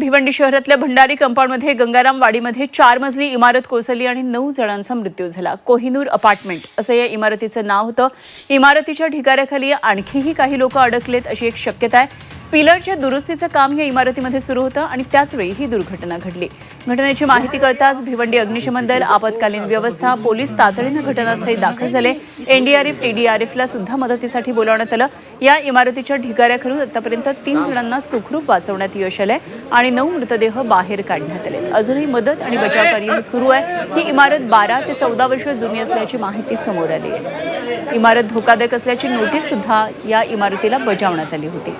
भिवंडी शहरातल्या भंडारी कंपाऊंडमध्ये गंगाराम वाडीमध्ये 4 मजली इमारत कोसळली आणि 9 जणांचा मृत्यू झाला। कोहिनूर अपार्टमेंट असं या इमारतीचं नाव होतं। इमारतीच्या ढिगाऱ्याखाली आणखीही काही लोक अडकलेत अशी एक शक्यता आहे। पिलरच्या दुरुस्तीचं काम या इमारतीमध्ये सुरू होतं आणि त्याच वेळी ही दुर्घटना घडली। घटनेची माहिती कळताच भिवंडी अग्निशमन दल, आपत्कालीन व्यवस्था, पोलीस तातडीनं घटनास्थळी दाखल झाले। एनडीआरएफ, टीडीआरएफला सुद्धा मदतीसाठी बोलावण्यात आलं। या इमारतीच्या ढिगाऱ्याखालून आतापर्यंत 3 जणांना सुखरूप वाचवण्यात यश आलंय आणि 9 मृतदेह बाहेर काढण्यात आले। अजूनही मदत आणि बचाव कार्य सुरू आहे। ही इमारत 12 ते 14 वर्ष जुनी असल्याची माहिती समोर आली आहे। इमारत धोकादायक असल्याची नोटीस सुद्धा या इमारतीला बजावण्यात आली होती।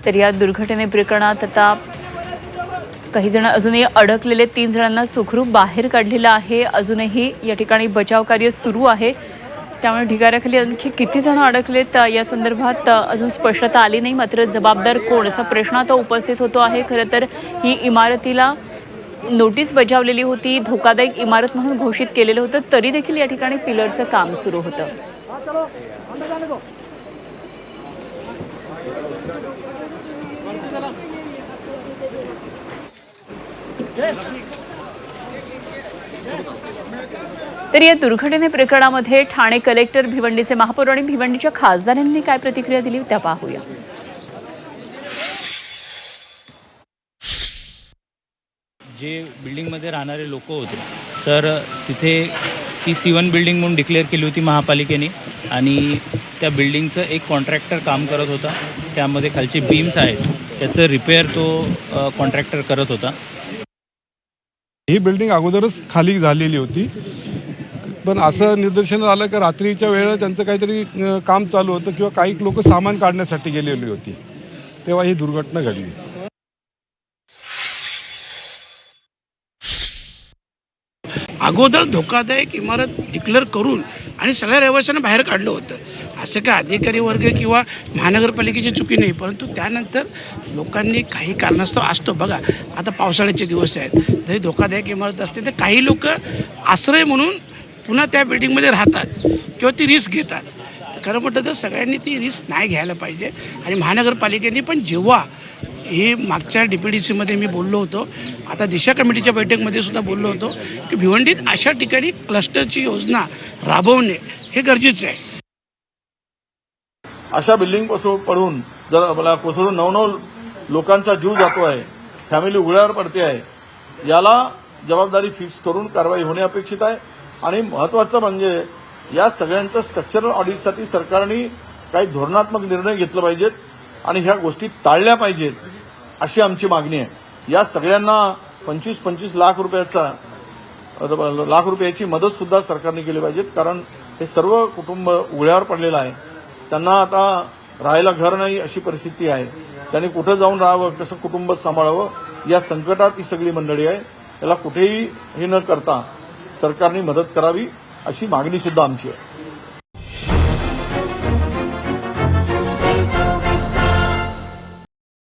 तर या दुर्घटने प्रकरणात आता काही जण अजूनही अडकलेले 3 जणांना सुखरूप बाहेर काढलेलं आहे। अजूनही या ठिकाणी बचाव कार्य सुरू आहे। त्यामुळे ढिगाऱ्याखाली आणखी किती जण अडकलेत या संदर्भात अजून स्पष्टता आली नाही। मात्र जबाबदार कोण असा प्रश्न आता उपस्थित होतो आहे। खरं तर ही इमारतीला नोटीस बजावलेली होती, धोकादायक इमारत म्हणून घोषित केलेलं होतं, तरी देखील या ठिकाणी पिलरचं काम सुरू होतं। तर या दुर्घटने प्रकरणामध्ये ठाणे कलेक्टर, भिवंडीचे महापौर आणि भिवंडीच्या खासदारांनी काय प्रतिक्रिया दिली त्या पाहूया। जे बिल्डिंगमध्ये राहणारे लोक होते तर तिथे ती C1 बिल्डिंग म्हणून डिक्लेअर केली होती महापालिकेने आणि त्या बिल्डिंगचं एक कॉन्ट्रॅक्टर काम करत होता। त्यामध्ये खालचे बीम्स आहेत त्याचं रिपेअर तो कॉन्ट्रॅक्टर करत होता। ही बिल्डिंग अगोदरच खाली झालेली होती, पण असं निदर्शनास आलं की रात्रीच्या वेळेला त्यांचं काहीतरी काम चालू होतं किंवा काही लोक सामान काढण्यासाठी गेलेली होती, तेव्हा ही दुर्घटना घडली। अगोदर धोकादायक इमारत डिक्लेअर करून आणि सगळ्या रहिवाशांना बाहेर काढलं होतं। असं काय अधिकारी वर्ग किंवा महानगरपालिकेची चुकी नाही, परंतु त्यानंतर लोकांनी काही कारणास्तव असतो बघा, आता पावसाळ्याचे दिवस आहेत, जरी धोकादायक इमारत असते तर काही लोक आश्रय म्हणून पुन्हा त्या बिल्डिंगमध्ये राहतात किंवा ती रिस्क घेतात। खरं म्हटलं तर सगळ्यांनी ती रिस्क नाही घ्यायला पाहिजे आणि महानगरपालिकेने पण जेव्हा हे मागच्या DPDCमध्ये मी बोललो होतो, आता दिशा कमिटीच्या बैठकीमध्ये सुद्धा बोललो होतो की भिवंडीत अशा ठिकाणी क्लस्टरची योजना राबवणे हे गरजेचं आहे। अशा बिल्डिंग पडून जर मला कोसळून 9 लोकांचा जीव जातो आहे, फॅमिली उघड्यावर पडते आहे, याला जबाबदारी फिक्स करून कारवाई होणे अपेक्षित आहे। आणि महत्त्वाचं म्हणजे या सगळ्यांचं स्ट्रक्चरल ऑडिटसाठी सरकारने काही धोरणात्मक निर्णय घेतले पाहिजेत आणि ह्या गोष्टी टाळल्या पाहिजेत अशी आमची मागणी आहे। या सगळ्यांना 25-25 लाख रुपयाची मदत सुद्धा सरकारने केली पाहिजेत, कारण हे सर्व कुटुंब उघड्यावर पडलेलं आहे। त्यांना आता राहायला घर नाही अशी परिस्थिती आहे। त्यांनी कुठं जाऊन राहावं, कसं कुटुंब सांभाळावं, या संकटात ही सगळी मंडळी आहे। त्याला कुठेही हे न करता सरकारने मदत करावी अशी मागणी सुद्धा आमची आहे।